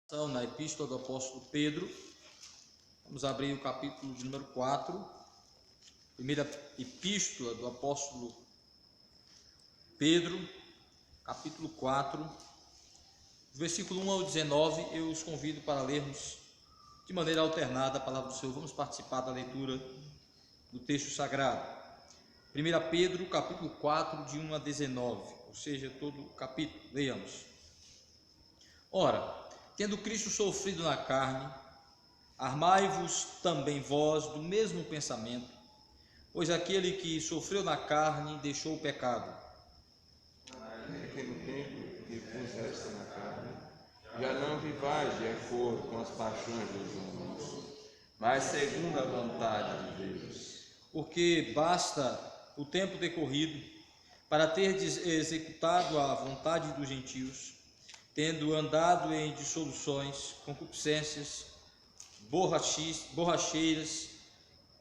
Na Epístola do Apóstolo Pedro, vamos abrir o capítulo de número 4, primeira Epístola do Apóstolo Pedro, capítulo 4, versículo 1 ao 19, eu os convido para lermos de maneira alternada a palavra do Senhor. Vamos participar da leitura do texto sagrado. 1 Pedro, capítulo 4, de 1 a 19, ou seja, todo o capítulo. Leiamos. Ora, tendo Cristo sofrido na carne, armai-vos também vós do mesmo pensamento, pois aquele que sofreu na carne deixou o pecado. É que no tempo que puseste na carne, já não vivais de acordo com as paixões dos homens, mas segundo a vontade de Deus. Porque basta o tempo decorrido para terdes executado a vontade dos gentios, tendo andado em dissoluções, concupiscências, borracheiras,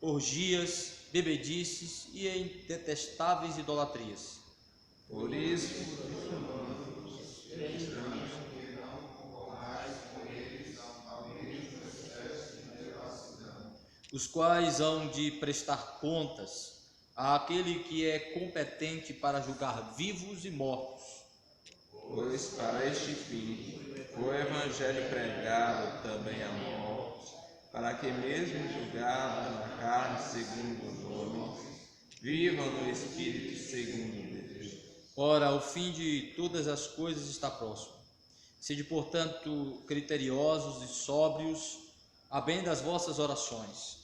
orgias, bebedices e em detestáveis idolatrias. Por isso, os quais hão de prestar contas àquele que é competente para julgar vivos e mortos. pois para este fim foi o evangelho pregado também a morte, para que mesmo julgados na carne segundo os homens, vivam no Espírito segundo Deus. Ora, o fim de todas as coisas está próximo. Sede, portanto, criteriosos e sóbrios, a bem das vossas orações.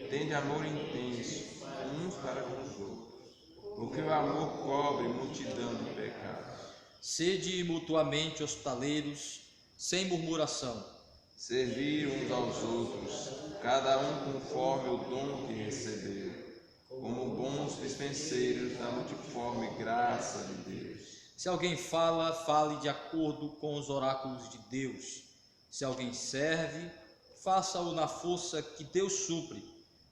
Tende amor intenso uns para com os outros, porque o amor cobre multidão de pecados. Sede mutuamente hospitaleiros, sem murmuração. Servir uns aos outros, cada um conforme o dom que recebeu, como bons dispenseiros da multiforme graça de Deus. Se alguém fala, fale de acordo com os oráculos de Deus. Se alguém serve, faça-o na força que Deus supre,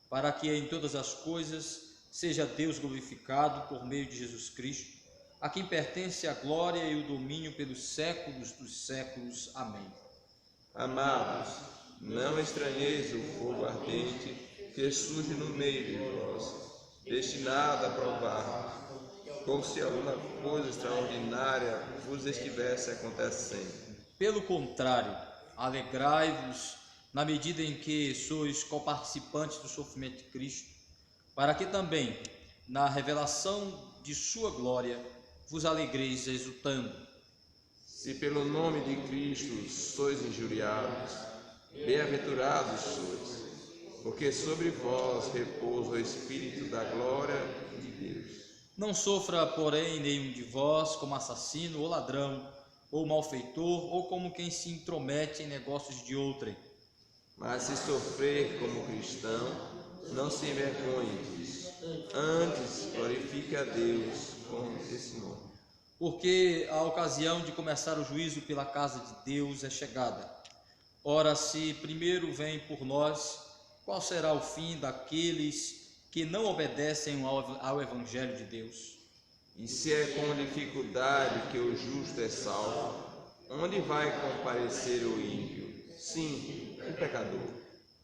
para que em todas as coisas seja Deus glorificado por meio de Jesus Cristo, a quem pertence a glória e o domínio pelos séculos dos séculos. Amém. Amados, não estranheis o fogo ardente que surge no meio de vós, destinado a provar, como se alguma coisa extraordinária vos estivesse acontecendo. Pelo contrário, alegrai-vos na medida em que sois coparticipantes do sofrimento de Cristo, para que também, na revelação de sua glória, vos alegreis exultando. Se pelo nome de Cristo sois injuriados, bem-aventurados sois, porque sobre vós repousa o Espírito da glória de Deus. Não sofra, porém, nenhum de vós como assassino ou ladrão, ou malfeitor, ou como quem se intromete em negócios de outrem. Mas se sofrer como cristão, não se envergonhe disso. Antes, glorifique a Deus com esse nome. Porque a ocasião de começar o juízo pela casa de Deus é chegada. Ora, se primeiro vem por nós, qual será o fim daqueles que não obedecem ao Evangelho de Deus? E se é com dificuldade que o justo é salvo, onde vai comparecer o ímpio? Sim, o pecador.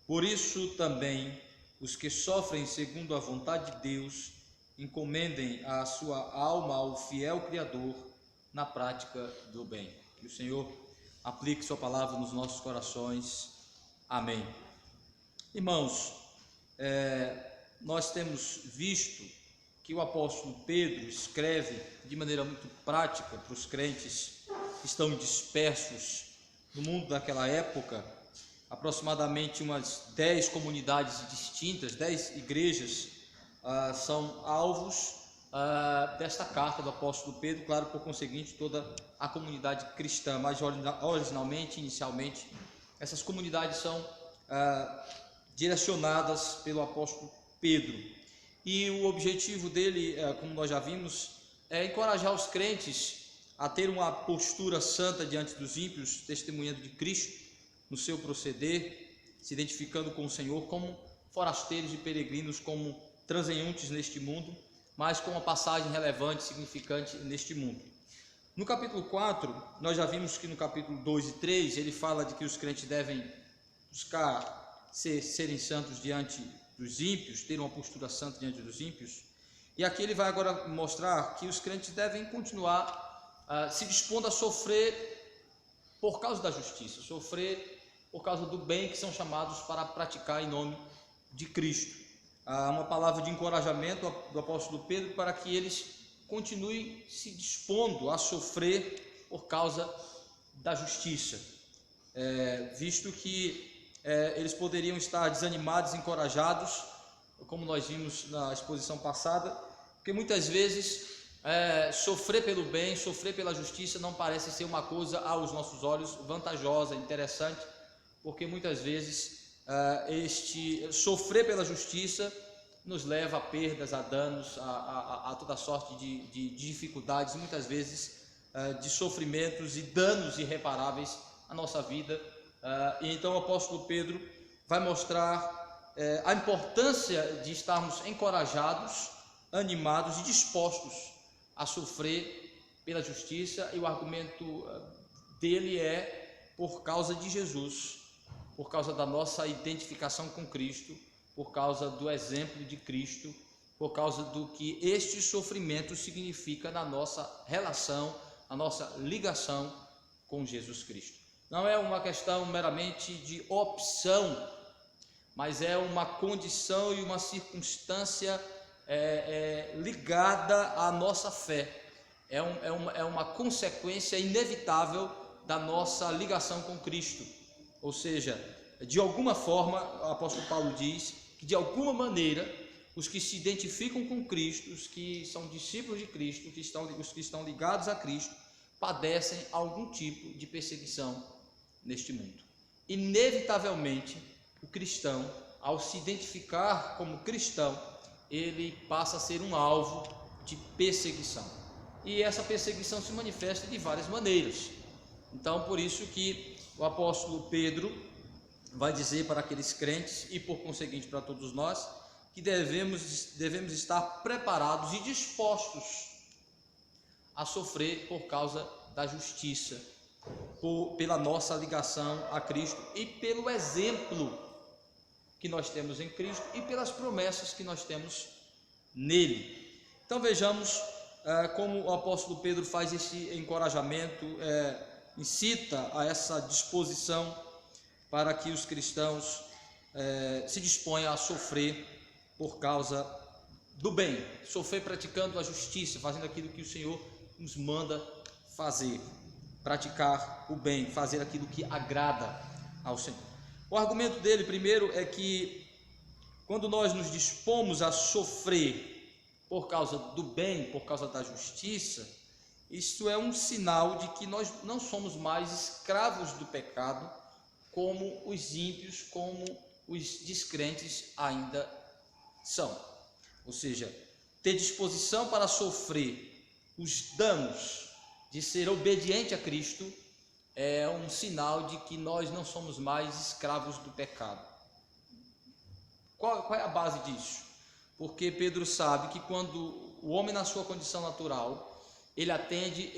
Por isso também os que sofrem segundo a vontade de Deus encomendem a sua alma ao fiel Criador na prática do bem. Que o Senhor aplique sua palavra nos nossos corações. Amém. Irmãos, nós temos visto que o apóstolo Pedro escreve de maneira muito prática para os crentes que estão dispersos no mundo daquela época, aproximadamente umas 10 comunidades distintas, 10 igrejas são alvos desta carta do apóstolo Pedro, claro, por conseguinte, toda a comunidade cristã, mas inicialmente, essas comunidades são direcionadas pelo apóstolo Pedro, e o objetivo dele, como nós já vimos, é encorajar os crentes a ter uma postura santa diante dos ímpios, testemunhando de Cristo no seu proceder, se identificando com o Senhor como forasteiros e peregrinos, como transeuntes neste mundo, mas com uma passagem relevante, significante neste mundo. No capítulo 4, nós já vimos que no capítulo 2 e 3, ele fala de que os crentes devem buscar serem santos diante dos ímpios, ter uma postura santa diante dos ímpios. E aqui ele vai agora mostrar que os crentes devem continuar se dispondo a sofrer por causa da justiça, sofrer por causa do bem que são chamados para praticar em nome de Cristo. Uma palavra de encorajamento do apóstolo Pedro para que eles continuem se dispondo a sofrer por causa da justiça, visto que eles poderiam estar desanimados, encorajados, como nós vimos na exposição passada, porque muitas vezes sofrer pelo bem, sofrer pela justiça não parece ser uma coisa aos nossos olhos vantajosa, interessante, porque muitas vezes este sofrer pela justiça nos leva a perdas, a danos, a toda sorte de dificuldades, muitas vezes de sofrimentos e danos irreparáveis à nossa vida. E então o apóstolo Pedro vai mostrar a importância de estarmos encorajados, animados e dispostos a sofrer pela justiça, e o argumento dele é por causa de Jesus, por causa da nossa identificação com Cristo, por causa do exemplo de Cristo, por causa do que este sofrimento significa na nossa relação, na nossa ligação com Jesus Cristo. Não é uma questão meramente de opção, mas é uma condição e uma circunstância ligada à nossa fé. É uma consequência inevitável da nossa ligação com Cristo. Ou seja, de alguma forma, o apóstolo Paulo diz que de alguma maneira os que se identificam com Cristo, os que são discípulos de Cristo, os que estão ligados a Cristo, padecem algum tipo de perseguição neste mundo. Inevitavelmente, o cristão, ao se identificar como cristão, ele passa a ser um alvo de perseguição. E essa perseguição se manifesta de várias maneiras. Então, por isso que o apóstolo Pedro vai dizer para aqueles crentes, e por conseguinte para todos nós, que devemos estar preparados e dispostos a sofrer por causa da justiça, pela nossa ligação a Cristo e pelo exemplo que nós temos em Cristo e pelas promessas que nós temos nele. Então vejamos como o apóstolo Pedro faz esse encorajamento, incita a essa disposição para que os cristãos se disponham a sofrer por causa do bem, sofrer praticando a justiça, fazendo aquilo que o Senhor nos manda fazer, praticar o bem, fazer aquilo que agrada ao Senhor. O argumento dele, primeiro, é que quando nós nos dispomos a sofrer por causa do bem, por causa da justiça, isto é um sinal de que nós não somos mais escravos do pecado, como os ímpios, como os descrentes ainda são. Ou seja, ter disposição para sofrer os danos de ser obediente a Cristo é um sinal de que nós não somos mais escravos do pecado. Qual é a base disso? Porque Pedro sabe que quando o homem na sua condição natural, ele atende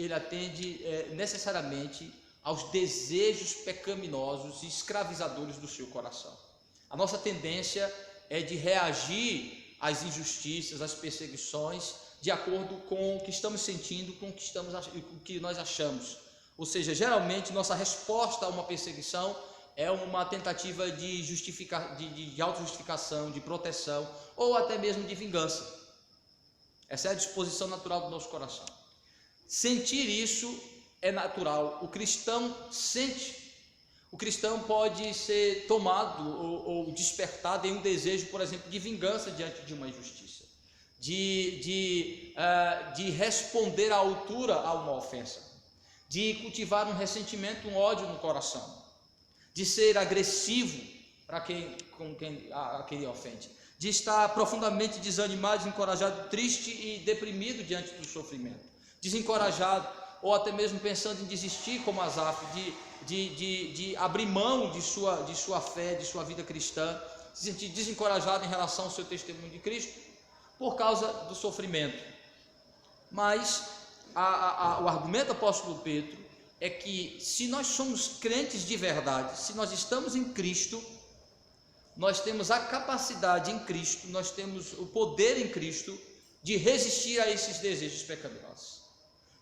necessariamente aos desejos pecaminosos e escravizadores do seu coração. A nossa tendência é de reagir às injustiças, às perseguições, de acordo com o que estamos sentindo, com o que nós achamos. Ou seja, geralmente nossa resposta a uma perseguição é uma tentativa de autojustificação, de proteção ou até mesmo de vingança. Essa é a disposição natural do nosso coração. Sentir isso é natural, o cristão sente. O cristão pode ser tomado ou despertado em um desejo, por exemplo, de vingança diante de uma injustiça, de responder à altura a uma ofensa, de cultivar um ressentimento, um ódio no coração, de ser agressivo a quem ofende, de estar profundamente desanimado, desencorajado, triste e deprimido diante do sofrimento, desencorajado, ou até mesmo pensando em desistir, como Asaf, de abrir mão de sua fé, de sua vida cristã, se sentir desencorajado em relação ao seu testemunho de Cristo, por causa do sofrimento. Mas o argumento do apóstolo Pedro é que se nós somos crentes de verdade, se nós estamos em Cristo, nós temos a capacidade em Cristo, nós temos o poder em Cristo de resistir a esses desejos pecaminosos,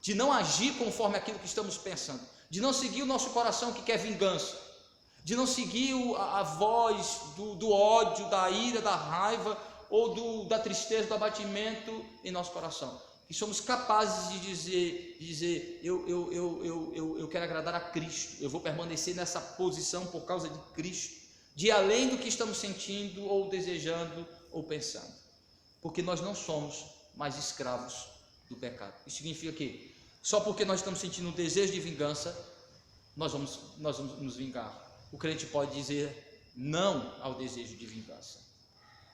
de não agir conforme aquilo que estamos pensando, de não seguir o nosso coração que quer vingança, de não seguir a voz do ódio, da ira, da raiva ou da tristeza, do abatimento em nosso coração. E somos capazes de dizer eu quero agradar a Cristo, eu vou permanecer nessa posição por causa de Cristo, de ir além do que estamos sentindo ou desejando ou pensando, porque nós não somos mais escravos do pecado. Isso significa que só porque nós estamos sentindo um desejo de vingança, nós vamos nos vingar. O crente pode dizer não ao desejo de vingança,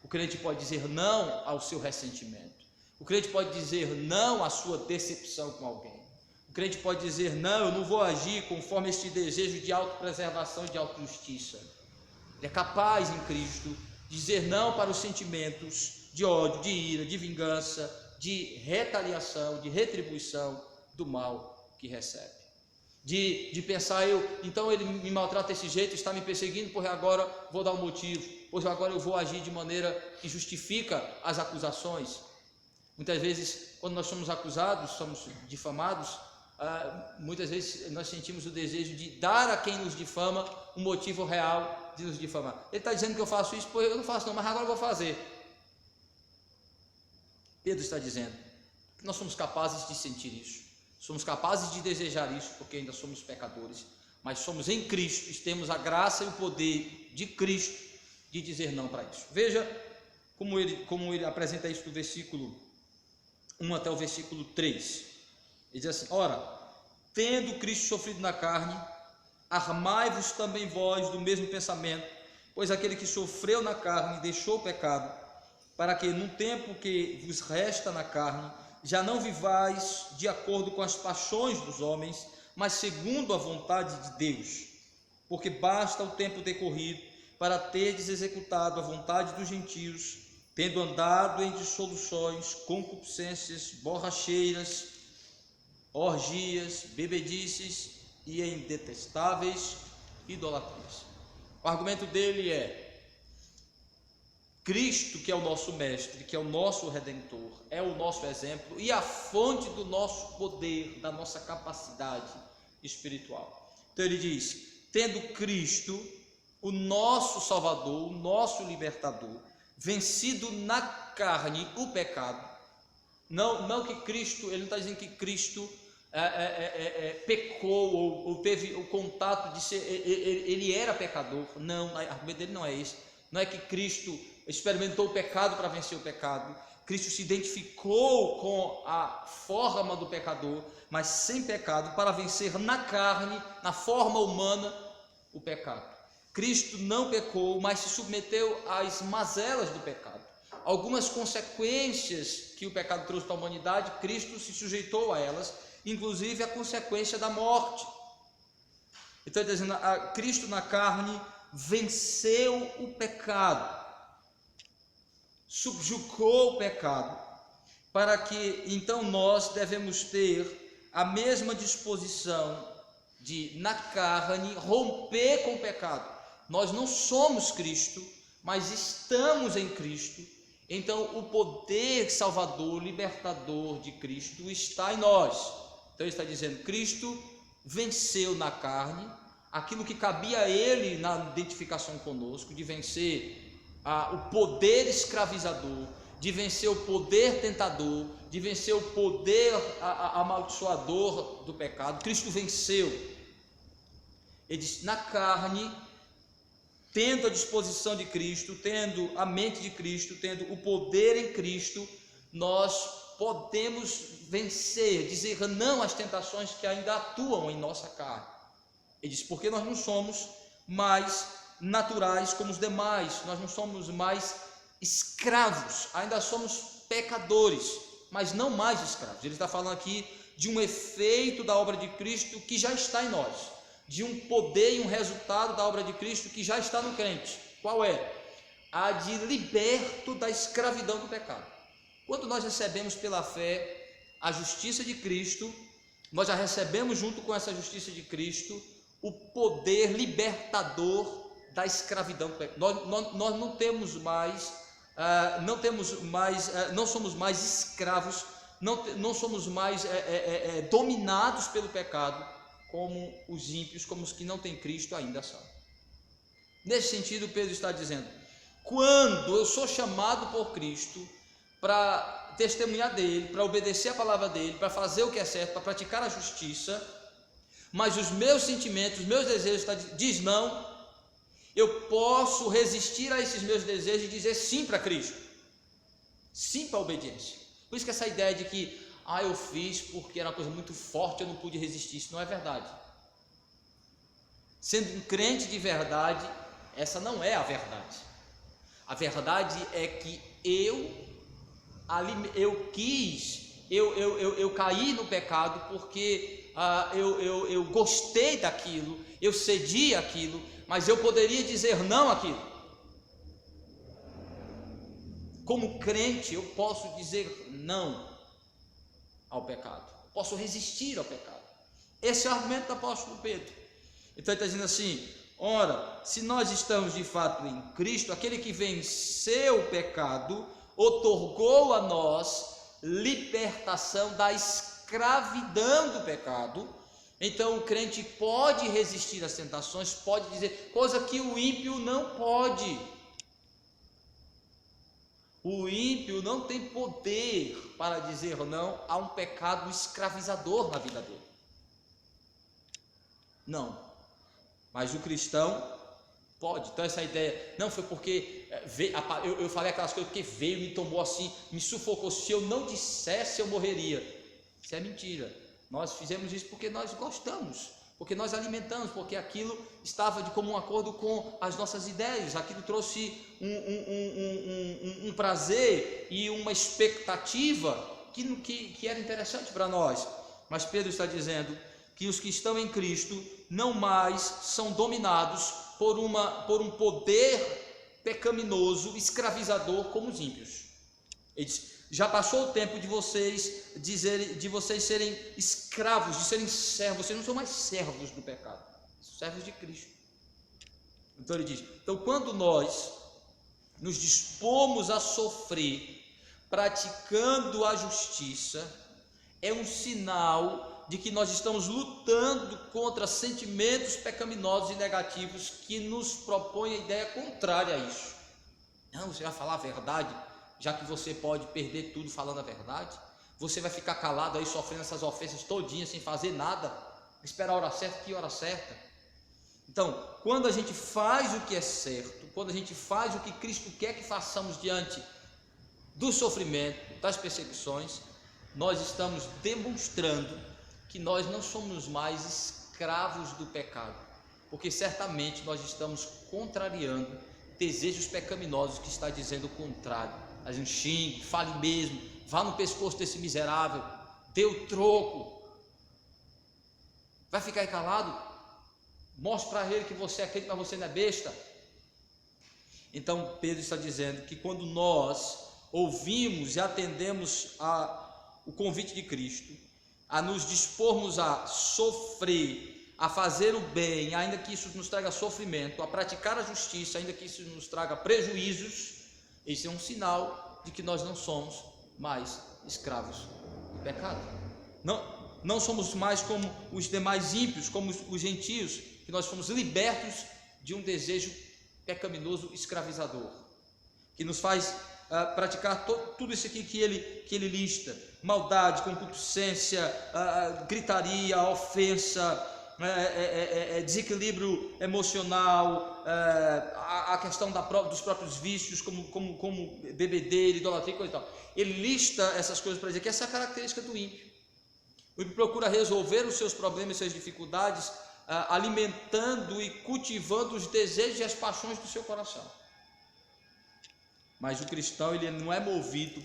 o crente pode dizer não ao seu ressentimento, o crente pode dizer não à sua decepção com alguém, o crente pode dizer não, eu não vou agir conforme este desejo de autopreservação e de autojustiça. Ele é capaz em Cristo de dizer não para os sentimentos de ódio, de ira, de vingança, de retaliação, de retribuição do mal que recebe. De pensar, então ele me maltrata desse jeito, está me perseguindo, porque agora vou dar um motivo, pois agora eu vou agir de maneira que justifica as acusações. Muitas vezes, quando nós somos acusados, somos difamados, muitas vezes nós sentimos o desejo de dar a quem nos difama um motivo real de nos difamar. Ele está dizendo que eu faço isso, pois eu não faço não, mas agora eu vou fazer. Pedro está dizendo que nós somos capazes de sentir isso, somos capazes de desejar isso, porque ainda somos pecadores, mas somos em Cristo, e temos a graça e o poder de Cristo de dizer não para isso. Veja como ele apresenta isso do versículo 1 até o versículo 3. Ele diz assim: ora, tendo Cristo sofrido na carne, armai-vos também vós do mesmo pensamento, pois aquele que sofreu na carne deixou o pecado, para que no tempo que vos resta na carne, já não vivais de acordo com as paixões dos homens, mas segundo a vontade de Deus, porque basta o tempo decorrido para terdes executado a vontade dos gentios, tendo andado em dissoluções, concupiscências, borracheiras, orgias, bebedices e em detestáveis idolatrias. O argumento dele é: Cristo, que é o nosso mestre, que é o nosso redentor, é o nosso exemplo e a fonte do nosso poder, da nossa capacidade espiritual. Então ele diz: tendo Cristo, o nosso Salvador, o nosso libertador, vencido na carne o pecado, não que Cristo, ele não está dizendo que Cristo pecou ou teve o contato de ser, ele era pecador, não, o argumento dele não é esse, não é que Cristo experimentou o pecado para vencer o pecado. Cristo se identificou com a forma do pecador, mas sem pecado, para vencer na carne, na forma humana, o pecado. Cristo não pecou, mas se submeteu às mazelas do pecado. Algumas consequências que o pecado trouxe para a humanidade, Cristo se sujeitou a elas, inclusive a consequência da morte. Então ele está dizendo, Cristo na carne venceu o pecado, subjugou o pecado, para que então nós devemos ter a mesma disposição de, na carne, romper com o pecado. Nós não somos Cristo, mas estamos em Cristo. Então o poder salvador, libertador de Cristo está em nós. Então ele está dizendo, Cristo venceu na carne aquilo que cabia a ele na identificação conosco, de vencer o poder escravizador, de vencer o poder tentador, de vencer o poder amaldiçoador do pecado. Cristo venceu. Ele diz, na carne, tendo a disposição de Cristo, tendo a mente de Cristo, tendo o poder em Cristo, nós podemos vencer, dizer não às tentações que ainda atuam em nossa carne. Ele diz, porque nós não somos mais naturais como os demais, nós não somos mais escravos, ainda somos pecadores, mas não mais escravos. Ele está falando aqui de um efeito da obra de Cristo que já está em nós, de um poder e um resultado da obra de Cristo que já está no crente. Qual é? A de liberto da escravidão do pecado. Quando nós recebemos pela fé a justiça de Cristo, nós já recebemos junto com essa justiça de Cristo o poder libertador da escravidão. Nós não temos mais, não somos mais escravos, não somos mais dominados pelo pecado, como os ímpios, como os que não têm Cristo ainda são. Nesse sentido, Pedro está dizendo: quando eu sou chamado por Cristo para testemunhar dele, para obedecer a palavra dele, para fazer o que é certo, para praticar a justiça, mas os meus sentimentos, os meus desejos diz não, eu posso resistir a esses meus desejos e dizer sim para Cristo, sim para a obediência. Por isso que essa ideia de que eu fiz porque era uma coisa muito forte, eu não pude resistir, isso não é verdade. Sendo um crente de verdade, essa não é a verdade. A verdade é que eu caí no pecado porque eu gostei daquilo, eu cedi àquilo, mas eu poderia dizer não àquilo. Como crente, eu posso dizer não ao pecado, posso resistir ao pecado. Esse é o argumento do apóstolo Pedro. Então ele está dizendo assim: ora, se nós estamos de fato em Cristo, aquele que venceu o pecado, outorgou a nós libertação da escravidão do pecado. Então o crente pode resistir às tentações, pode dizer, coisa que o ímpio não pode. O ímpio não tem poder para dizer não a um pecado escravizador na vida dele. Não. Mas o cristão pode. Então essa ideia, não foi porque eu falei aquelas coisas porque veio, me tomou assim, me sufocou, se eu não dissesse eu morreria. Isso é mentira. Nós fizemos isso porque nós gostamos, porque nós alimentamos, porque aquilo estava de comum acordo com as nossas ideias, aquilo trouxe um prazer e uma expectativa que era interessante para nós. Mas Pedro está dizendo que os que estão em Cristo não mais são dominados por um poder pecaminoso, escravizador, como os ímpios. Ele diz: já passou o tempo de vocês serem escravos, de serem servos. Vocês não são mais servos do pecado, servos de Cristo. Então ele diz: então quando nós nos dispomos a sofrer praticando a justiça, é um sinal de que nós estamos lutando contra sentimentos pecaminosos e negativos que nos propõem a ideia contrária a isso. Não, você vai falar a verdade, já que você pode perder tudo falando a verdade. Você vai ficar calado aí sofrendo essas ofensas todinhas sem fazer nada, esperar a hora certa, que hora certa. Então, quando a gente faz o que é certo, quando a gente faz o que Cristo quer que façamos diante do sofrimento, das perseguições, nós estamos demonstrando que nós não somos mais escravos do pecado, porque certamente nós estamos contrariando desejos pecaminosos que está dizendo o contrário. A gente xingue, fale mesmo, vá no pescoço desse miserável, dê o troco. Vai ficar aí calado? Mostre para ele que você é crente, mas você não é besta. Então Pedro está dizendo que quando nós ouvimos e atendemos o convite de Cristo, a nos dispormos a sofrer, a fazer o bem, ainda que isso nos traga sofrimento, a praticar a justiça, ainda que isso nos traga prejuízos, esse é um sinal de que nós não somos mais escravos do pecado. Não somos mais como os demais ímpios, como os gentios, que nós fomos libertos de um desejo pecaminoso escravizador, que nos faz praticar tudo isso aqui que ele lista: maldade, concupiscência, gritaria, ofensa, desequilíbrio emocional, a questão dos próprios vícios, como bebedeira, idolatria e coisa e tal. Ele lista essas coisas para dizer que essa é a característica do ímpio. O ímpio procura resolver os seus problemas e suas dificuldades alimentando e cultivando os desejos e as paixões do seu coração. Mas o cristão, ele não é movido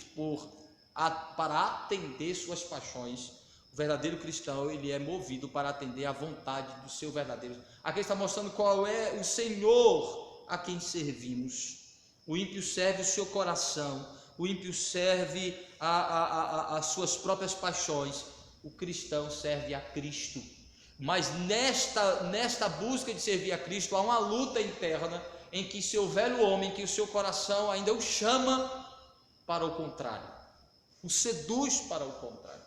para atender suas paixões. O verdadeiro cristão, ele é movido para atender à vontade do seu verdadeiro. Aqui está mostrando qual é o Senhor a quem servimos. O ímpio serve o seu coração, o ímpio serve às suas próprias paixões, o cristão serve a Cristo. Mas nesta busca de servir a Cristo, há uma luta interna em que seu velho homem, que o seu coração ainda o chama para o contrário, o seduz para o contrário.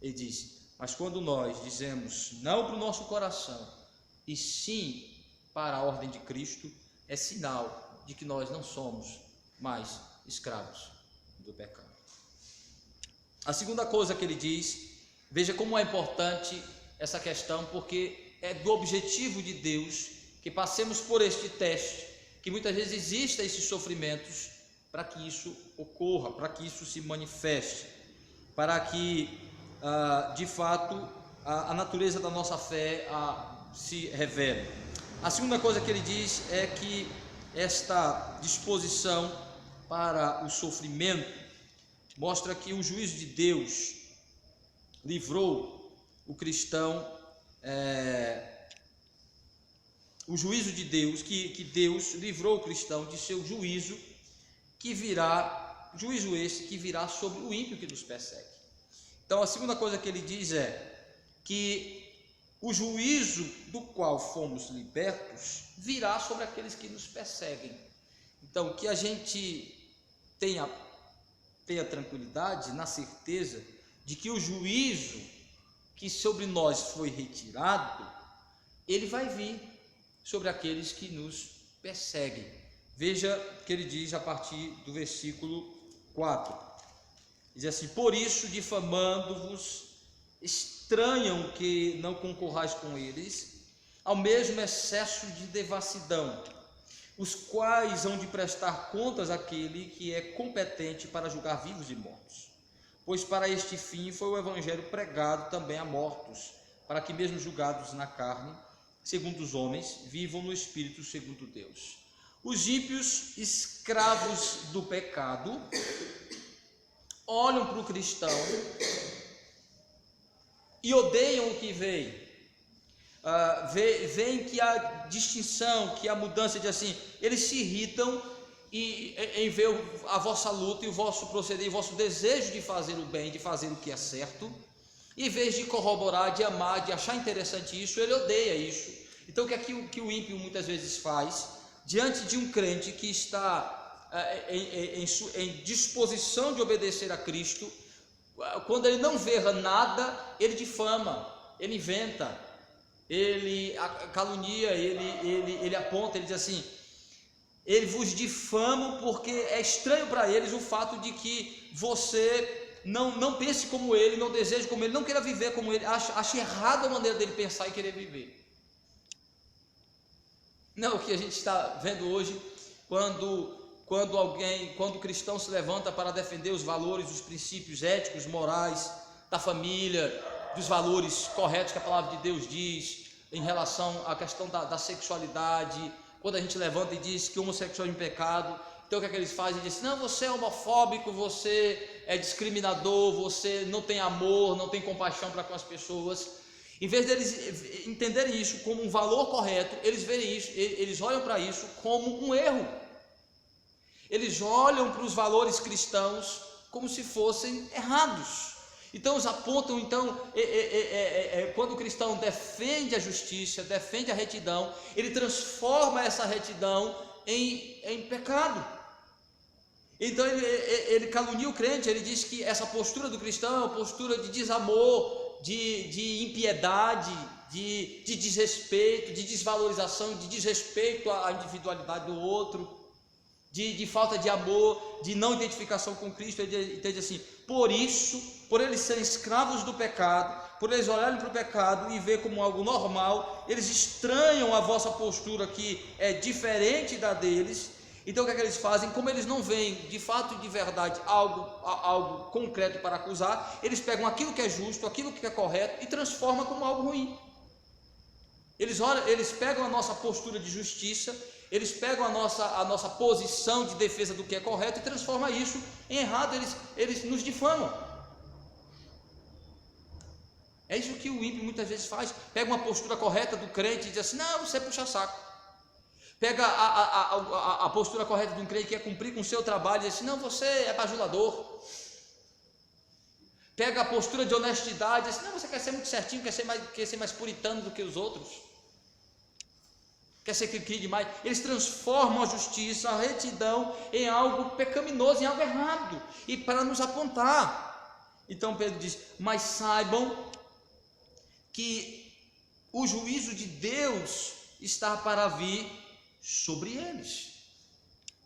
Ele diz: mas quando nós dizemos não para o nosso coração e sim para a ordem de Cristo, é sinal de que nós não somos mais escravos do pecado. A segunda coisa que ele diz, veja como é importante essa questão, porque é do objetivo de Deus que passemos por este teste, que muitas vezes existam esses sofrimentos, para que isso ocorra, para que isso se manifeste, para que de fato a natureza da nossa fé se revele. A segunda coisa que ele diz é que esta disposição para o sofrimento mostra que o juízo de Deus livrou o cristão, o juízo de Deus, que Deus livrou o cristão de seu juízo, que virá, juízo esse que virá sobre o ímpio que nos persegue. Então a segunda coisa que ele diz é que o juízo do qual fomos libertos virá sobre aqueles que nos perseguem. Então que a gente tenha tranquilidade, na certeza de que o juízo que sobre nós foi retirado, ele vai vir sobre aqueles que nos perseguem. Veja que ele diz a partir do versículo 4, diz assim: por isso, difamando-vos, estranham que não concorrais com eles ao mesmo excesso de devassidão, os quais hão de prestar contas àquele que é competente para julgar vivos e mortos. Pois para este fim foi o evangelho pregado também a mortos, para que mesmo julgados na carne, segundo os homens, vivam no espírito segundo Deus. Os ímpios, escravos do pecado, olham para o cristão e odeiam o que veem. Veem que a distinção, que a mudança de assim, eles se irritam e em ver a vossa luta e o vosso proceder, e o vosso desejo de fazer o bem, de fazer o que é certo, em vez de corroborar, de amar, de achar interessante isso, ele odeia isso. Então o que é que o ímpio muitas vezes faz diante de um crente que está em disposição de obedecer a Cristo? Quando ele não vê nada, ele difama, ele inventa, ele calunia, ele aponta, ele diz assim: ele vos difama porque é estranho para eles o fato de que você não pense como ele, não deseje como ele, não queira viver como ele, acha errada a maneira dele pensar e querer viver. Não, o que a gente está vendo hoje, quando o cristão se levanta para defender os valores, os princípios éticos, morais da família, dos valores corretos que a palavra de Deus diz em relação à questão da sexualidade, quando a gente levanta e diz que o homossexual é um pecado, então o que é que eles fazem? Dizem: não, você é homofóbico, você é discriminador, você não tem amor, não tem compaixão para com as pessoas. Em vez deles entenderem isso como um valor correto, eles veem isso, eles olham para isso como um erro. Eles olham para os valores cristãos como se fossem errados. Então os apontam, quando o cristão defende a justiça, defende a retidão, ele transforma essa retidão em pecado. Então ele calunia o crente, ele diz que essa postura do cristão é uma postura de desamor, de impiedade, de desrespeito, de desvalorização, de desrespeito à individualidade do outro, de falta de amor, de não identificação com Cristo. Ele diz assim: por isso, por eles serem escravos do pecado, por eles olharem para o pecado e ver como algo normal, eles estranham a vossa postura que é diferente da deles. Então o que é que eles fazem? Como eles não veem de fato e de verdade algo concreto para acusar, eles pegam aquilo que é justo, aquilo que é correto e transformam como algo ruim. Eles pegam a nossa postura de justiça, eles pegam a nossa posição de defesa do que é correto e transformam isso em errado. Eles nos difamam. É isso que o ímpio muitas vezes faz. Pega uma postura correta do crente e diz assim: não, você puxa saco. Pega a postura correta de um crente que quer cumprir com o seu trabalho e diz assim: não, você é bajulador. Pega a postura de honestidade e diz assim: não, você quer ser muito certinho, quer ser mais puritano do que os outros, quer ser cri-cri demais. Eles transformam a justiça, a retidão em algo pecaminoso, em algo errado, e para nos apontar. Então Pedro diz: mas saibam que o juízo de Deus está para vir sobre eles.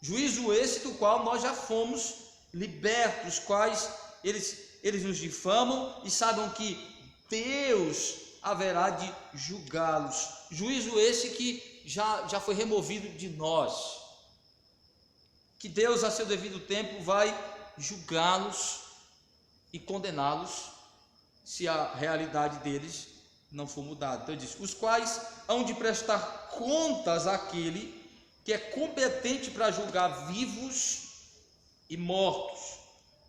Juízo esse do qual nós já fomos libertos, quais eles nos difamam, e saibam que Deus haverá de julgá-los. Juízo esse que já foi removido de nós, que Deus a seu devido tempo vai julgá-los e condená-los se a realidade deles não for mudada. Então ele diz: os quais hão de prestar contas àquele que é competente para julgar vivos e mortos,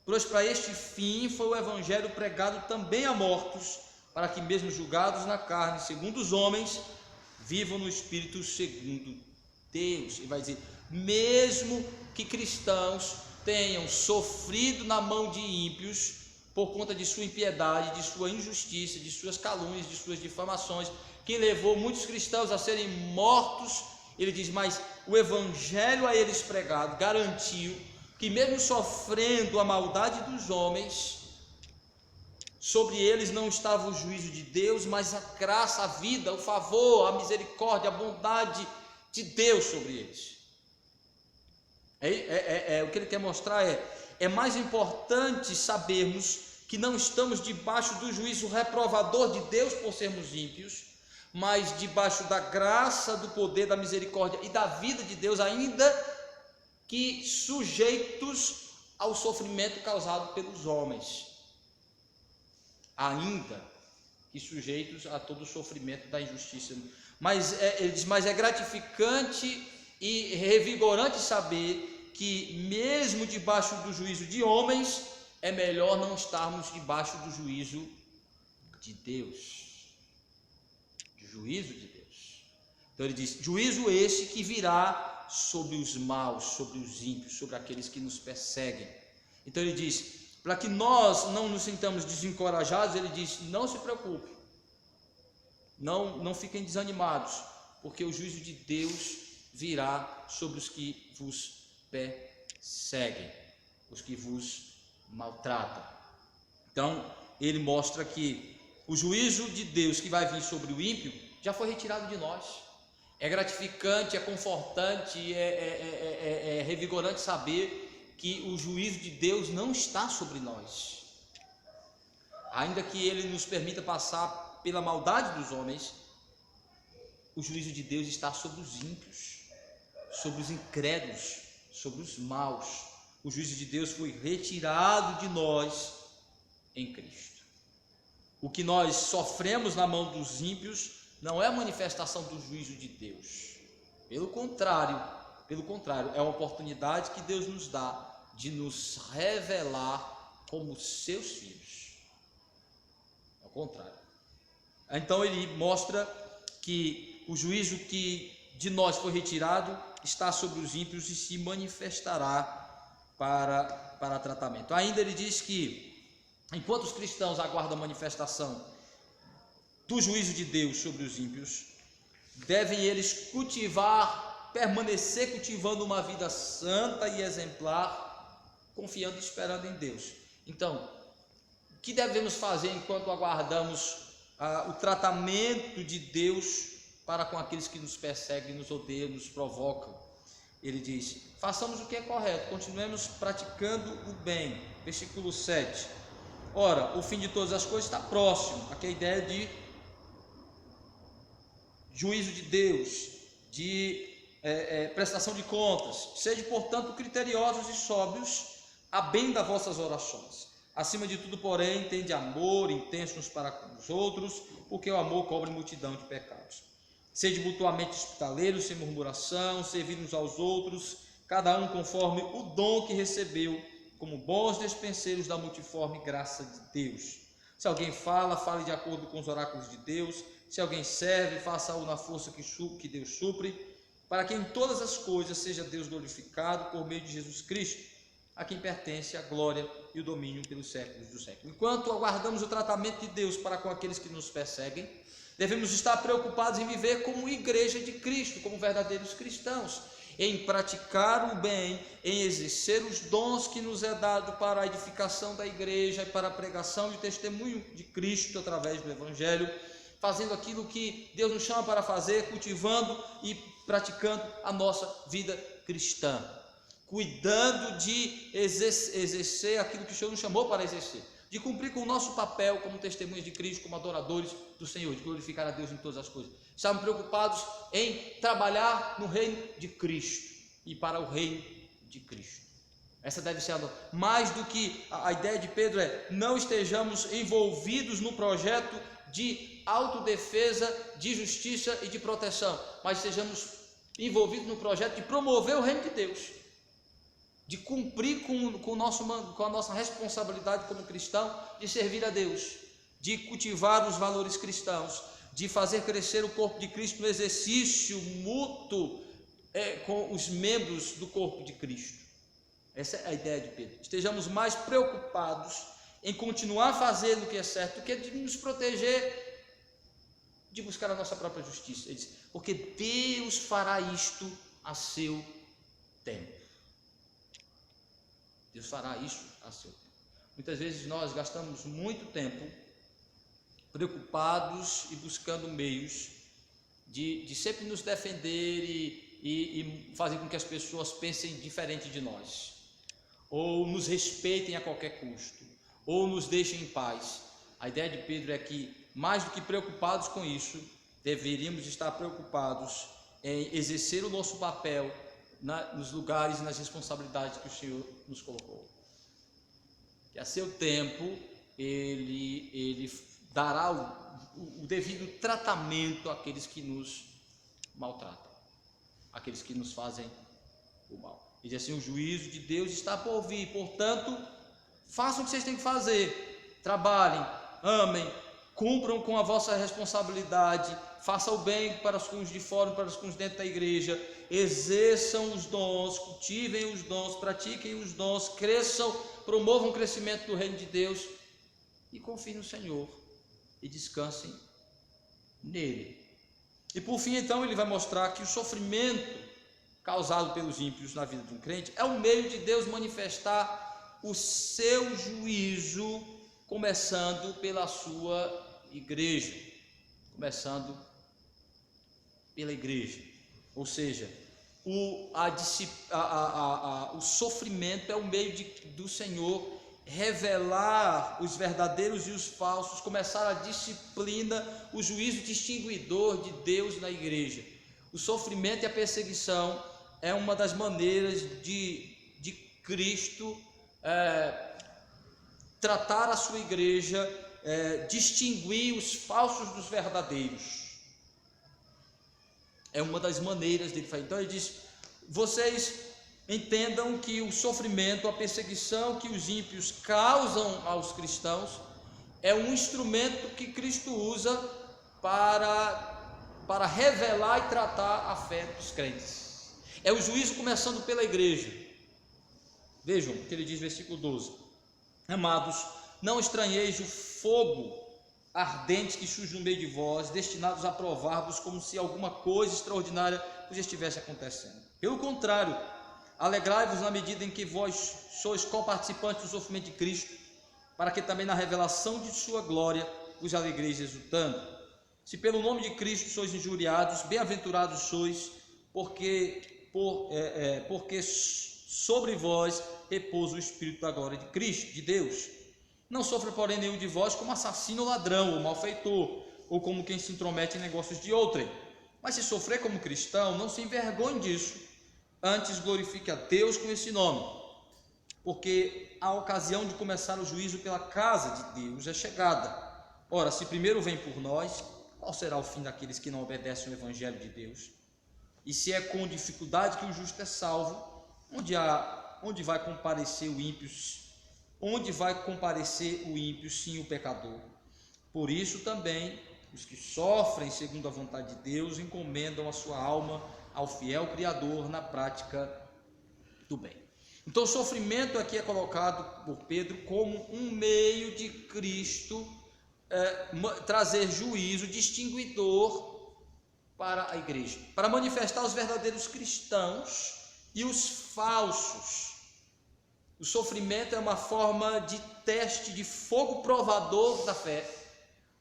pois para este fim foi o evangelho pregado também a mortos, para que mesmo julgados na carne segundo os homens, vivam no espírito segundo Deus. E vai dizer: mesmo que cristãos tenham sofrido na mão de ímpios por conta de sua impiedade, de sua injustiça, de suas calúnias, de suas difamações, que levou muitos cristãos a serem mortos, ele diz: mas o evangelho a eles pregado garantiu que mesmo sofrendo a maldade dos homens, sobre eles não estava o juízo de Deus, mas a graça, a vida, o favor, a misericórdia, a bondade de Deus sobre eles. O que ele quer mostrar é mais importante sabermos que não estamos debaixo do juízo reprovador de Deus por sermos ímpios, mas debaixo da graça, do poder, da misericórdia e da vida de Deus, ainda que sujeitos ao sofrimento causado pelos homens, ainda que sujeitos a todo o sofrimento da injustiça. Mas ele diz: mas é gratificante e revigorante saber que mesmo debaixo do juízo de homens, é melhor não estarmos debaixo do juízo de Deus. Juízo de Deus. Então ele diz: juízo esse que virá sobre os maus, sobre os ímpios, sobre aqueles que nos perseguem. Então ele diz: para que nós não nos sintamos desencorajados, ele diz: não se preocupe, não fiquem desanimados, porque o juízo de Deus virá sobre os que vos perseguem, os que vos maltratam. Então ele mostra que o juízo de Deus que vai vir sobre o ímpio já foi retirado de nós. É gratificante, é confortante, é revigorante saber que o juízo de Deus não está sobre nós. Ainda que ele nos permita passar pela maldade dos homens, o juízo de Deus está sobre os ímpios, sobre os incrédulos, sobre os maus. O juízo de Deus foi retirado de nós em Cristo. O que nós sofremos na mão dos ímpios não é a manifestação do juízo de Deus. Pelo contrário, é uma oportunidade que Deus nos dá de nos revelar como seus filhos. Ao contrário. Então ele mostra que o juízo que de nós foi retirado está sobre os ímpios e se manifestará para tratamento. Ainda ele diz que enquanto os cristãos aguardam a manifestação do juízo de Deus sobre os ímpios, devem eles permanecer cultivando uma vida santa e exemplar, confiando e esperando em Deus. Então, o que devemos fazer enquanto aguardamos o tratamento de Deus para com aqueles que nos perseguem, nos odeiam, nos provocam? Ele diz: façamos o que é correto, continuemos praticando o bem. Versículo 7. Ora, o fim de todas as coisas está próximo. Aqui a ideia de juízo de Deus, de prestação de contas. Sede, portanto, criteriosos e sóbrios, a bem das vossas orações. Acima de tudo, porém, tende amor intenso uns para com os outros, porque o amor cobre multidão de pecados. Sede mutuamente hospitaleiros, sem murmuração, servindo uns aos outros, cada um conforme o dom que recebeu, como bons despenseiros da multiforme graça de Deus. Se alguém fala, fale de acordo com os oráculos de Deus. Se alguém serve, faça-o na força que Deus supre, para que em todas as coisas seja Deus glorificado por meio de Jesus Cristo, a quem pertence a glória e o domínio pelos séculos dos séculos. Enquanto aguardamos o tratamento de Deus para com aqueles que nos perseguem, devemos estar preocupados em viver como igreja de Cristo, como verdadeiros cristãos, em praticar o bem, em exercer os dons que nos é dado para a edificação da igreja e para a pregação de testemunho de Cristo através do Evangelho, fazendo aquilo que Deus nos chama para fazer, cultivando e praticando a nossa vida cristã, cuidando de exercer aquilo que o Senhor nos chamou para exercer, de cumprir com o nosso papel como testemunhas de Cristo, como adoradores do Senhor, de glorificar a Deus em todas as coisas. Estamos preocupados em trabalhar no reino de Cristo e para o reino de Cristo. Essa deve ser mais do que a ideia de Pedro não estejamos envolvidos no projeto de autodefesa, de justiça e de proteção, mas estejamos envolvidos no projeto de promover o reino de Deus, de cumprir com a nossa responsabilidade como cristão, de servir a Deus, de cultivar os valores cristãos, de fazer crescer o corpo de Cristo no exercício mútuo com os membros do corpo de Cristo. Essa é a ideia de Pedro. Estejamos mais preocupados em continuar fazendo o que é certo do que de nos proteger de buscar a nossa própria justiça. Ele diz, porque Deus fará isto a seu tempo. Deus fará isso a seu tempo. Muitas vezes nós gastamos muito tempo preocupados e buscando meios de sempre nos defender e fazer com que as pessoas pensem diferente de nós, ou nos respeitem a qualquer custo, ou nos deixem em paz. A ideia de Pedro é que, mais do que preocupados com isso, deveríamos estar preocupados em exercer o nosso papel nos lugares e nas responsabilidades que o Senhor nos colocou. Que a seu tempo Ele dará o devido tratamento àqueles que nos maltratam, àqueles que nos fazem o mal. E assim, o juízo de Deus está por vir, portanto, façam o que vocês têm que fazer, trabalhem, amem, cumpram com a vossa responsabilidade, façam o bem para os uns de fora e para os uns dentro da igreja, exerçam os dons, cultivem os dons, pratiquem os dons, cresçam, promovam o crescimento do reino de Deus e confiem no Senhor e descansem nele. E por fim, então, ele vai mostrar que o sofrimento causado pelos ímpios na vida de um crente é um meio de Deus manifestar o seu juízo, começando pela sua igreja, começando pela igreja. Ou seja, o sofrimento é o meio do Senhor revelar os verdadeiros e os falsos, começar a disciplina, o juízo distinguidor de Deus na igreja. O sofrimento e a perseguição é uma das maneiras de Cristo tratar a sua igreja, distinguir os falsos dos verdadeiros. É uma das maneiras dele fazer. Então ele diz, vocês entendam que o sofrimento, a perseguição que os ímpios causam aos cristãos é um instrumento que Cristo usa para revelar e tratar a fé dos crentes. É o juízo começando pela igreja. Vejam o que ele diz no versículo 12: Amados, não estranheis o fogo ardente que surge no meio de vós, destinados a provar-vos como se alguma coisa extraordinária vos estivesse acontecendo. Pelo contrário, alegrai-vos na medida em que vós sois coparticipantes do sofrimento de Cristo, para que também na revelação de sua glória vos alegreis exultando. Se pelo nome de Cristo sois injuriados, bem-aventurados sois, porque sobre vós repousa o Espírito da glória de Cristo, de Deus. Não sofra, porém, nenhum de vós como assassino ou ladrão, ou malfeitor, ou como quem se intromete em negócios de outrem. Mas se sofrer como cristão, não se envergonhe disso, antes glorifique a Deus com esse nome, porque a ocasião de começar o juízo pela casa de Deus é chegada. Ora, se primeiro vem por nós, qual será o fim daqueles que não obedecem ao Evangelho de Deus? E se é com dificuldade que o justo é salvo, onde vai comparecer o ímpio? Onde vai comparecer o ímpio, sim, o pecador? Por isso também os que sofrem segundo a vontade de Deus encomendam a sua alma ao fiel Criador na prática do bem. Então o sofrimento aqui é colocado por Pedro como um meio de Cristo trazer juízo distinguidor para a igreja, para manifestar os verdadeiros cristãos e os falsos. O sofrimento é uma forma de teste, de fogo provador da fé,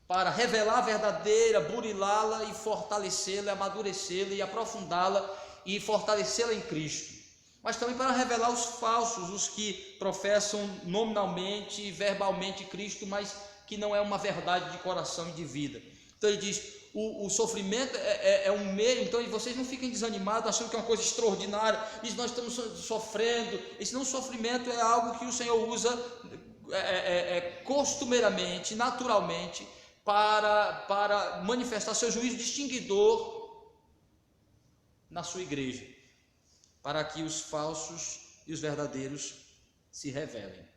para revelar a verdadeira, burilá-la e fortalecê-la, amadurecê-la e aprofundá-la e fortalecê-la em Cristo. Mas também para revelar os falsos, os que professam nominalmente e verbalmente Cristo, mas que não é uma verdade de coração e de vida. Então ele diz, o sofrimento é um meio, então vocês não fiquem desanimados, achando que é uma coisa extraordinária, e nós estamos sofrendo. Esse não sofrimento é algo que o Senhor usa costumeiramente, naturalmente, para manifestar seu juízo distinguidor na sua igreja, para que os falsos e os verdadeiros se revelem.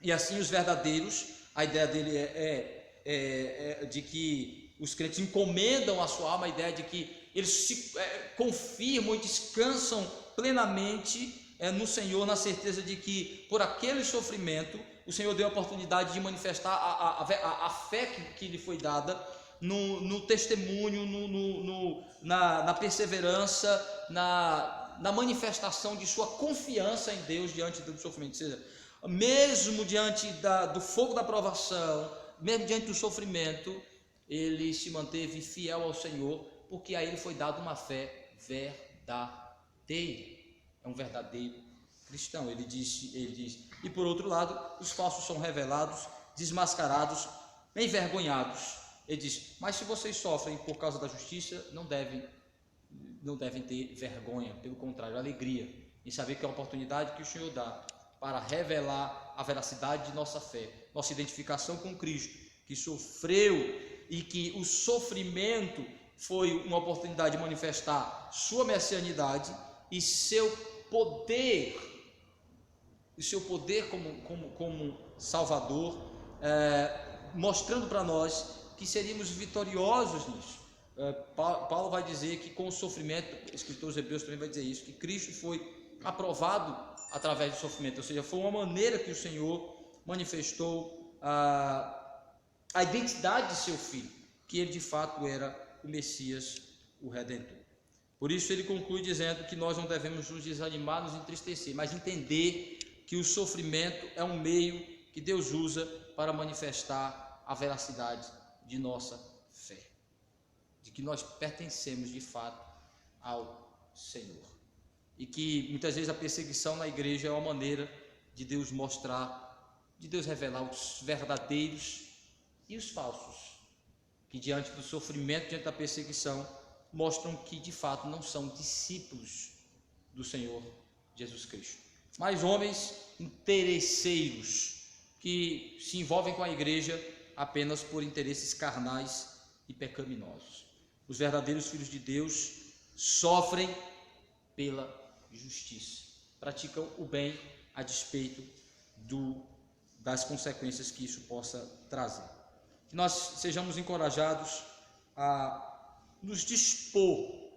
E assim os verdadeiros, a ideia dele é de que os crentes encomendam a sua alma, a ideia de que eles se confirmam e descansam plenamente no Senhor, na certeza de que por aquele sofrimento o Senhor deu a oportunidade de manifestar a fé que lhe foi dada no testemunho, na perseverança, na manifestação de sua confiança em Deus diante do sofrimento. Ou seja, mesmo diante do fogo da provação, mesmo diante do sofrimento, ele se manteve fiel ao Senhor, porque a ele foi dada uma fé verdadeira. É um verdadeiro cristão. Ele diz, e por outro lado, os falsos são revelados, desmascarados, envergonhados. Ele diz, mas se vocês sofrem por causa da justiça, não devem ter vergonha, pelo contrário, alegria em saber que é a oportunidade que o Senhor dá para revelar a veracidade de nossa fé, nossa identificação com Cristo, que sofreu e que o sofrimento foi uma oportunidade de manifestar sua messianidade e seu poder como Salvador, mostrando para nós que seríamos vitoriosos nisso. Paulo vai dizer que com o sofrimento, escritores hebreus também vai dizer isso, que Cristo foi aprovado através do sofrimento, ou seja, foi uma maneira que o Senhor manifestou a identidade de seu Filho, que ele de fato era o Messias, o Redentor. Por isso ele conclui dizendo que nós não devemos nos desanimar, nos entristecer, mas entender que o sofrimento é um meio que Deus usa para manifestar a veracidade de nossa fé, de que nós pertencemos de fato ao Senhor, e que muitas vezes a perseguição na igreja é uma maneira de Deus mostrar, de Deus revelar os verdadeiros e os falsos, que diante do sofrimento, diante da perseguição, mostram que de fato não são discípulos do Senhor Jesus Cristo, mas homens interesseiros que se envolvem com a igreja apenas por interesses carnais e pecaminosos. Os verdadeiros filhos de Deus sofrem pela justiça, praticam o bem a despeito das consequências que isso possa trazer. Que nós sejamos encorajados a nos dispor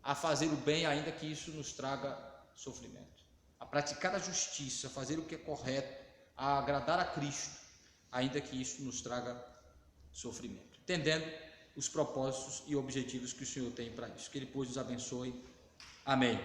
a fazer o bem, ainda que isso nos traga sofrimento, a praticar a justiça, a fazer o que é correto, a agradar a Cristo, ainda que isso nos traga sofrimento, entendendo os propósitos e objetivos que o Senhor tem para isso. Que Ele, pois, nos abençoe. Amém.